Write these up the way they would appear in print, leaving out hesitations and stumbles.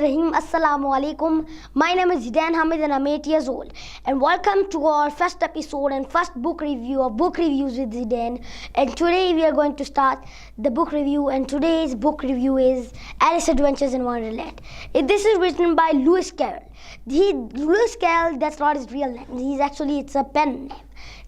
Bismillahirrahmanirrahim. Assalamu alaikum. My name is Zidane Hamid and I'm 8 years old. And welcome to our first episode and first book review of Book Reviews with Zidane. And today we are going to start the book review, and today's book review is Alice Adventures in Wonderland. This is written by Lewis Carroll. Lewis Carroll, that's not his real name. It's a pen name.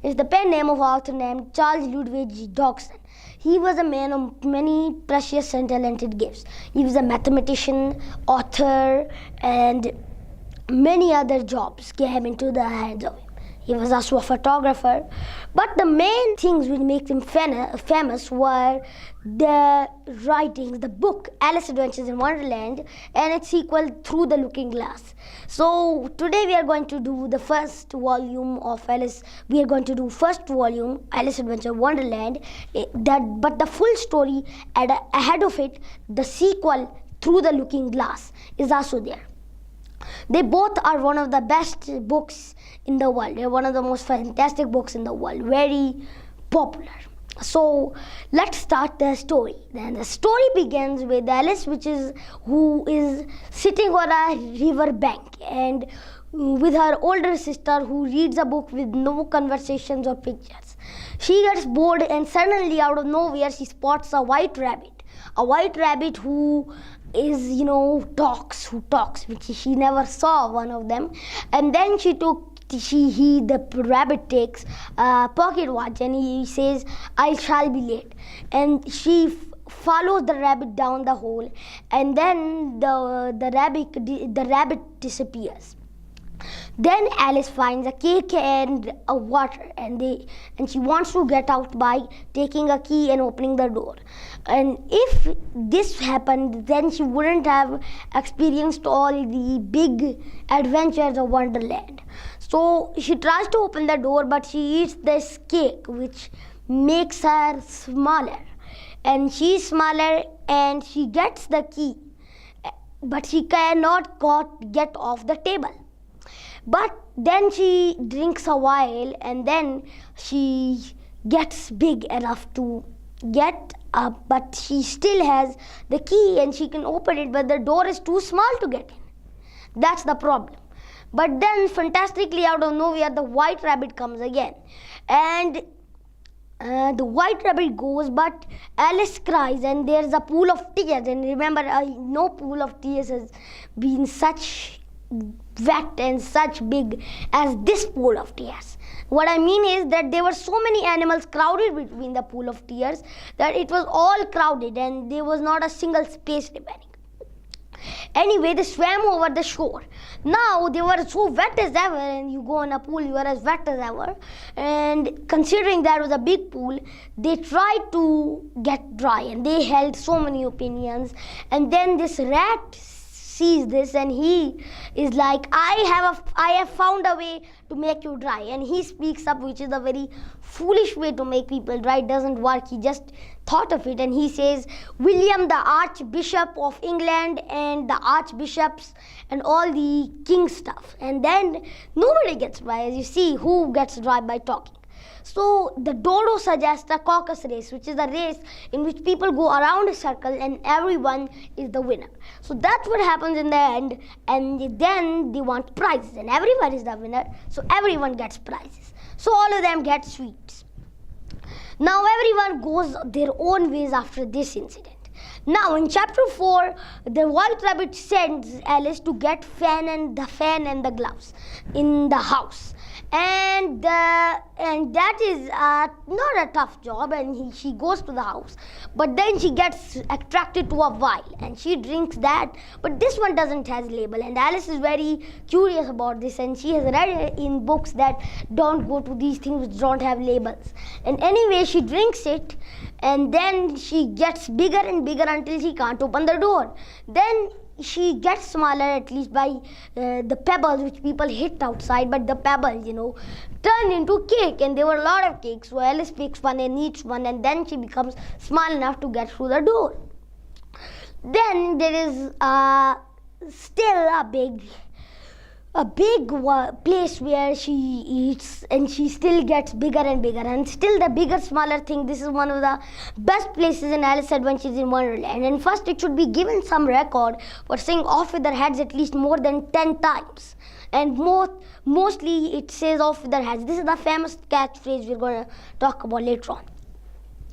It's the pen name of author named Charles Lutwidge Dodgson. He was a man of many precious and talented gifts. He was a mathematician, author, and many other jobs came into the hands of him. He was also a photographer. But the main things which make him famous were the writings, the book Alice Adventures in Wonderland and its sequel Through the Looking Glass. So today we are going to do the first volume of Alice. We are going to do first volume Alice Adventures in Wonderland. But the full story ahead of it, the sequel Through the Looking Glass, is also there. They both are one of the best books in the world. They're one of the most fantastic books in the world. Very popular. So let's start the story. Then the story begins with Alice, who is sitting on a river bank and with her older sister who reads a book with no conversations or pictures. She gets bored and suddenly out of nowhere she spots a white rabbit. A white rabbit who talks, which she never saw one of them. And then the rabbit takes a pocket watch and he says, I shall be late. And she follows the rabbit down the hole, and then the rabbit disappears. Then Alice finds a cake and a water, and she wants to get out by taking a key and opening the door. And if this happened, then she wouldn't have experienced all the big adventures of Wonderland. So she tries to open the door, but she eats this cake, which makes her smaller. And she's smaller, and she gets the key, but she cannot get off the table. But then she drinks a while, and then she gets big enough to get up, but she still has the key and she can open it, but the door is too small to get in. That's the problem. But then, fantastically, out of nowhere, the white rabbit comes again. And the white rabbit goes, but Alice cries, and there's a pool of tears. And remember, no pool of tears has been such wet and such big as this pool of tears. What I mean is that there were so many animals crowded between the pool of tears that it was all crowded and there was not a single space remaining. Anyway, they swam over the shore. Now they were so wet as ever, and you go in a pool, you are as wet as ever. And considering that was a big pool, they tried to get dry, and they held so many opinions. And then this rat sees this, and he is like, I have found a way to make you dry. And he speaks up, which is a very foolish way to make people dry. It doesn't work. He just thought of it, and he says, William the Archbishop of England and the archbishops and all the king stuff. And then nobody gets dry. As you see, who gets dry by talking? So the dodo suggests a caucus race, which is a race in which people go around a circle and everyone is the winner. So that's what happens in the end, and then they want prizes, and everyone is the winner, so everyone gets prizes. So all of them get sweets. Now everyone goes their own ways after this incident. Now in chapter 4, the white rabbit sends Alice to get fan and the gloves in the house. And that is not a tough job, and she goes to the house. But then she gets attracted to a vial, and she drinks that. But this one doesn't have a label, and Alice is very curious about this, and she has read in books that don't go to these things which don't have labels. And anyway, she drinks it, and then she gets bigger and bigger until she can't open the door. Then she gets smaller, at least by the pebbles which people hit outside, but the pebbles, turned into cake, and there were a lot of cakes. So Alice picks one and eats one, and then she becomes small enough to get through the door. Then there is still a big a big place where she eats, and she still gets bigger and bigger, and still the bigger smaller thing. This is one of the best places in Alice Adventures in Wonderland, and first it should be given some record for saying off with their heads at least more than 10 times, and mostly it says off with their heads. This is the famous catchphrase we're going to talk about later on.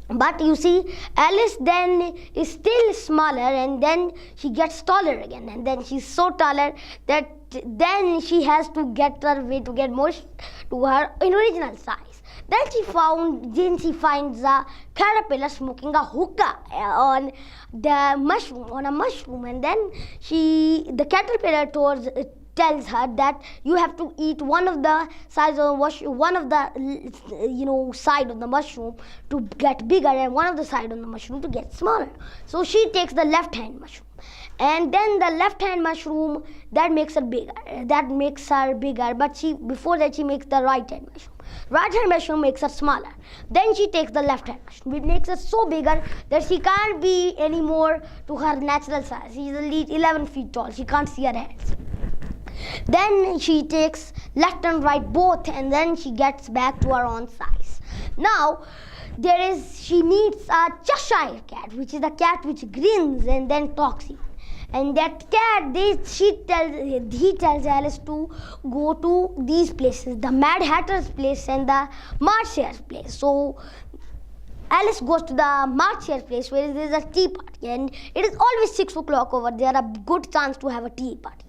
But you see, Alice then is still smaller, and then she gets taller again, and then she's so taller that then she has to get her way to get more to her original size. Then she finds a caterpillar smoking a hookah on a mushroom, and then the caterpillar tells her that you have to eat one of the side of the mushroom to get bigger, and one of the side of the mushroom to get smaller. So she takes the left hand mushroom, and then the left hand mushroom that makes her bigger. But before that she makes the right hand mushroom. Right hand mushroom makes her smaller. Then she takes the left hand mushroom. It makes her so bigger that she can't be anymore to her natural size. She's at least 11 feet tall. She can't see her hands. Then she takes left and right both, and then she gets back to her own size. Now she meets a Cheshire cat, which is the cat which grins and then talks even. And that cat, he tells Alice to go to these places, the Mad Hatter's place and the March Hare's place. So Alice goes to the March Hare's place where there is a tea party, and it is always 6 o'clock over there, a good chance to have a tea party.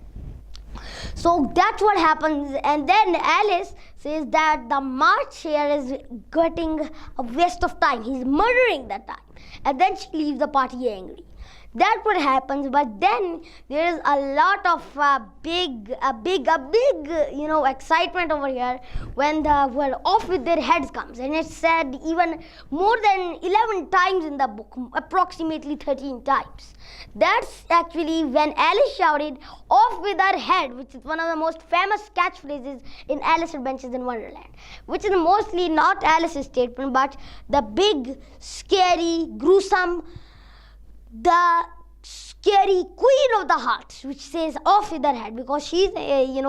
So that's what happens, and then Alice says that the March Hare is getting a waste of time. He's murdering the time, and then she leaves the party angry. That's what happens, but then there is a lot of big excitement over here when the off with their heads comes, and it's said even more than 11 times in the book, approximately 13 times. That's actually when Alice shouted off with her head, which is one of the most famous catchphrases in Alice Adventures in Wonderland, which is mostly not Alice's statement, but the big, scary, gruesome, the scary Queen of the Hearts, which says off with her head, because she's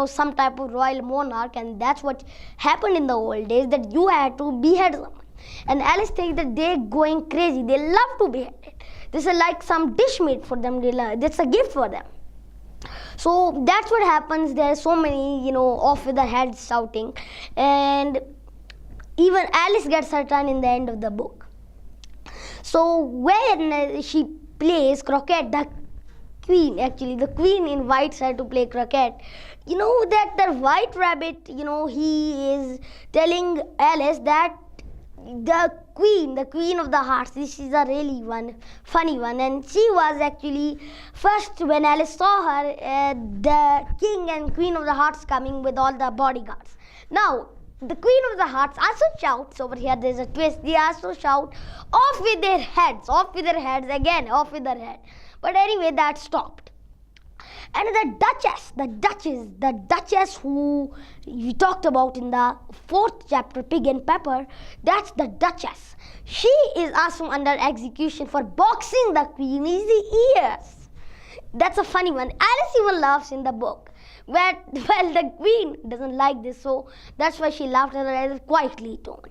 some type of royal monarch, and that's what happened in the old days, that you had to behead someone. And Alice thinks that they're going crazy. They love to behead it. This is like some dish made for them. That's a gift for them. So that's what happens. There are so many, off with their heads shouting, and even Alice gets her turn in the end of the book. So when she plays croquet, the queen invites her to play croquet. You know that the white rabbit, he is telling Alice that the queen of the hearts, this is a really funny one, and she was actually first when Alice saw her, the king and queen of the hearts coming with all the bodyguards. Now the queen of the hearts also shouts over here. There's a twist. They also shout off with their heads again, off with their head. But anyway, that stopped. And the Duchess who we talked about in the 4th chapter, Pig and Pepper, that's the Duchess. She is also under execution for boxing the queen in the ears. That's a funny one. Alice even laughs in the book. Well, the queen doesn't like this, so that's why she laughed at her quietly tone.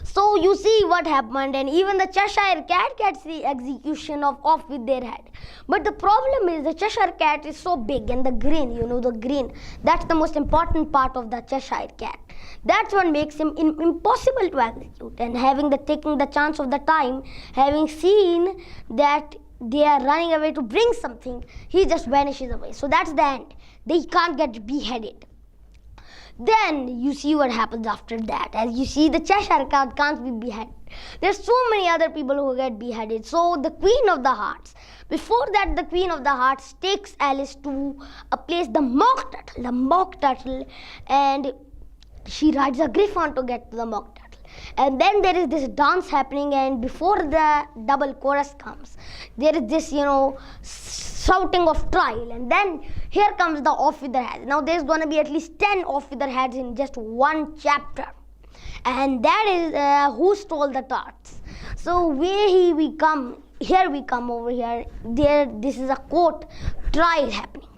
So you see what happened, and even the Cheshire cat gets the execution off with their head. But the problem is the Cheshire cat is so big, and the grin, that's the most important part of the Cheshire cat. That's what makes him impossible to execute. And taking the chance of the time, having seen that they are running away to bring something, he just vanishes away. So that's the end. They can't get beheaded. Then you see what happens after that. As you see, the Cheshire cat can't be beheaded. There's so many other people who get beheaded. So the Queen of the Hearts, before that, the Queen of the Hearts takes Alice to a place, the Mock Turtle, and she rides a griffon to get to the Mock Turtle. And then there is this dance happening, and before the double chorus comes, there is this, shouting of trial, and then here comes the off with their heads. Now there's going to be at least 10 off with their heads in just one chapter, and that is who stole the tarts. So here we come over here. This is a court trial happening.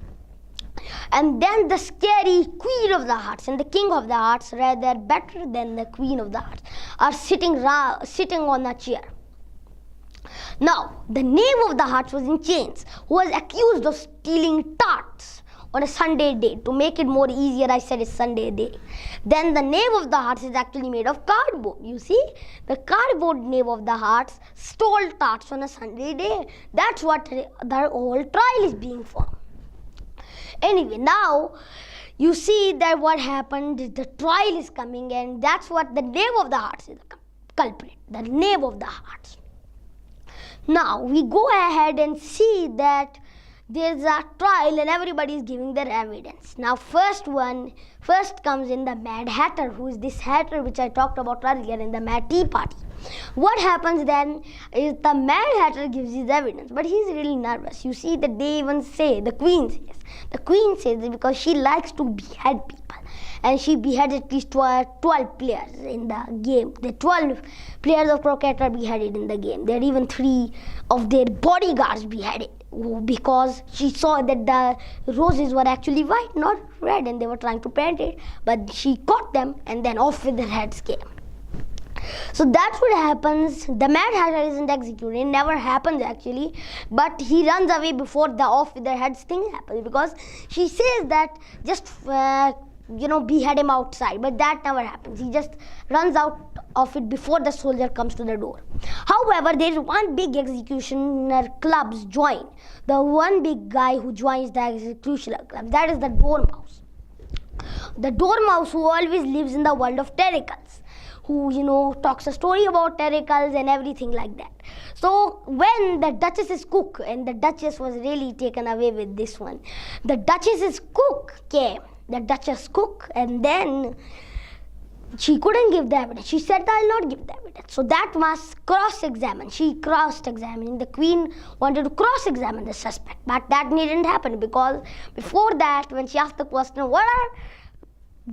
And then the scary Queen of the Hearts and the King of the Hearts, rather better than the Queen of the Hearts, are sitting on a chair. Now, the Knave of the Hearts was in chains, who was accused of stealing tarts on a Sunday day. To make it more easier, I said it's Sunday day. Then the Knave of the Hearts is actually made of cardboard. You see, the cardboard Knave of the Hearts stole tarts on a Sunday day. That's what the whole trial is being for. Anyway, now you see that what happened is the trial is coming, and that's what the Knave of the Hearts is the culprit. The Knave of the Hearts. Now we go ahead and see that there's a trial and everybody is giving their evidence. Now first comes in the Mad Hatter, who is this hatter which I talked about earlier in the Mad Tea Party. What happens then is the Mad Hatter gives his evidence, but he's really nervous. You see that they even say, the Queen says it because she likes to behead people. And she beheaded at least 12 players in the game. The 12 players of croquet are beheaded in the game. There are even 3 of their bodyguards beheaded because she saw that the roses were actually white, not red, and they were trying to paint it. But she caught them, and then off with their heads came. So that's what happens. The Mad Hatter isn't executed. It never happens actually. But he runs away before the off with their heads thing happens, because she says that just behead him outside, but that never happens. He just runs out of it before the soldier comes to the door. However, there is one big executioner clubs join. The one big guy who joins the executioner club, that is the Dormouse. The Dormouse who always lives in the world of Terricles, who talks a story about Terricles and everything like that. So when the Duchess's cook, and the Duchess was really taken away with this one, the Duchess's cook came. The Duchess cook, and then she couldn't give the evidence. She said, I'll not give the evidence. So that must cross-examine. She cross-examined. The Queen wanted to cross-examine the suspect, but that didn't happen, because before that, when she asked the question, what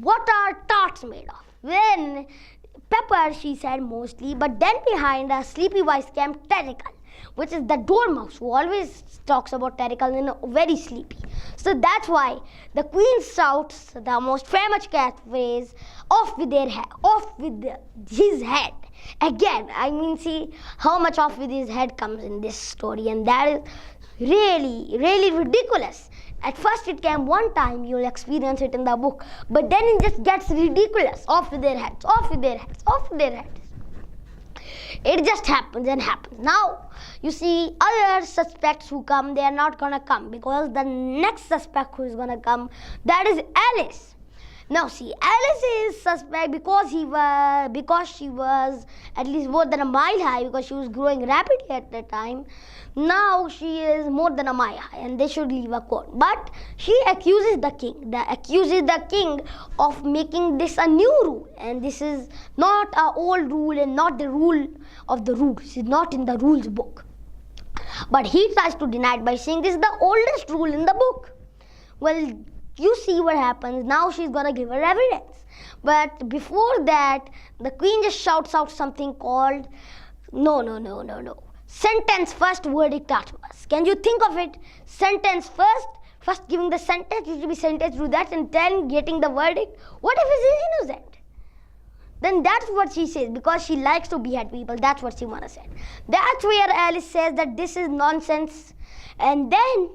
are tarts made of? Then pepper, she said mostly, but then behind a sleepy voice came Terricle, which is the Dormouse, who always talks about Terricle in a very sleepy. So that's why the Queen shouts the most famous catchphrase, off with his head. Again, see how much off with his head comes in this story, and that is really, really ridiculous. At first it came one time, you'll experience it in the book, but then it just gets ridiculous. Off with their heads, off with their heads, off with their heads. It just happens and happens. Now, you see, other suspects who come, they are not going to come, because the next suspect who is going to come, that is Alice. Now, see, Alice is suspect because she was at least more than a mile high, because she was growing rapidly at the time. Now she is more than a mile high, and they should leave a court. But she accuses the king. Of making this a new rule, and this is not an old rule and not the rule of the rules. It's not in the rules book. But he tries to deny it by saying this is the oldest rule in the book. Well, you see what happens. Now she's going to give her evidence. But before that, the Queen just shouts out something called, no. Sentence first, verdict afterwards. Can you think of it? Sentence first. First giving the sentence, you should be sentenced to that, and then getting the verdict. What if he's innocent? Then that's what she says, because she likes to behead people. That's what she wants to say. That's where Alice says that this is nonsense. And then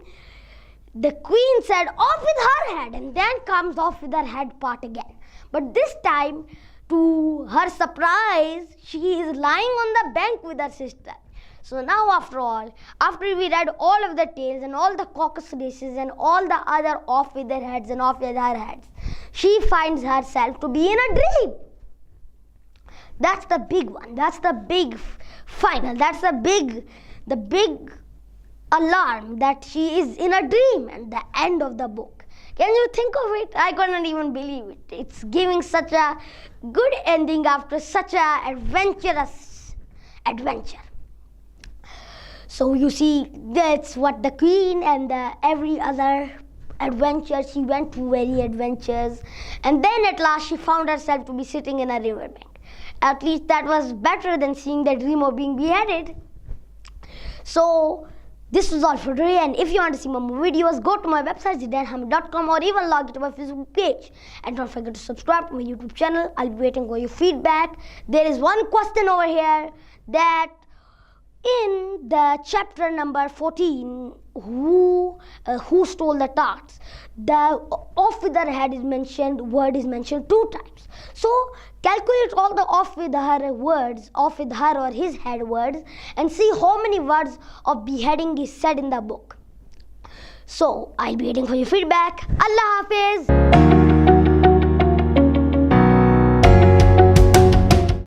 the Queen said, off with her head, and then comes off with her head part again. But this time, to her surprise, she is lying on the bank with her sister. So now, after we read all of the tales and all the caucus races and all the other off with their heads and off with her heads, she finds herself to be in a dream. That's the big one. That's the big final. That's the big alarm, that she is in a dream and the end of the book. Can you think of it? I couldn't even believe it. It's giving such a good ending after such a adventurous adventure. So you see, that's what the Queen and every other adventure, she went through many adventures, and then at last she found herself to be sitting in a riverbank. At least that was better than seeing the dream of being beheaded. So This was all for today, and if you want to see more videos, go to my website zidanehamid.com or even log into my Facebook page. And don't forget to subscribe to my YouTube channel. I'll be waiting for your feedback. There is one question over here that in the chapter number 14, who stole the tarts? The off with her head word is mentioned 2 times. So calculate all the off with her or his head words, and see how many words of beheading is said in the book. So I'll be waiting for your feedback. Allah Hafiz.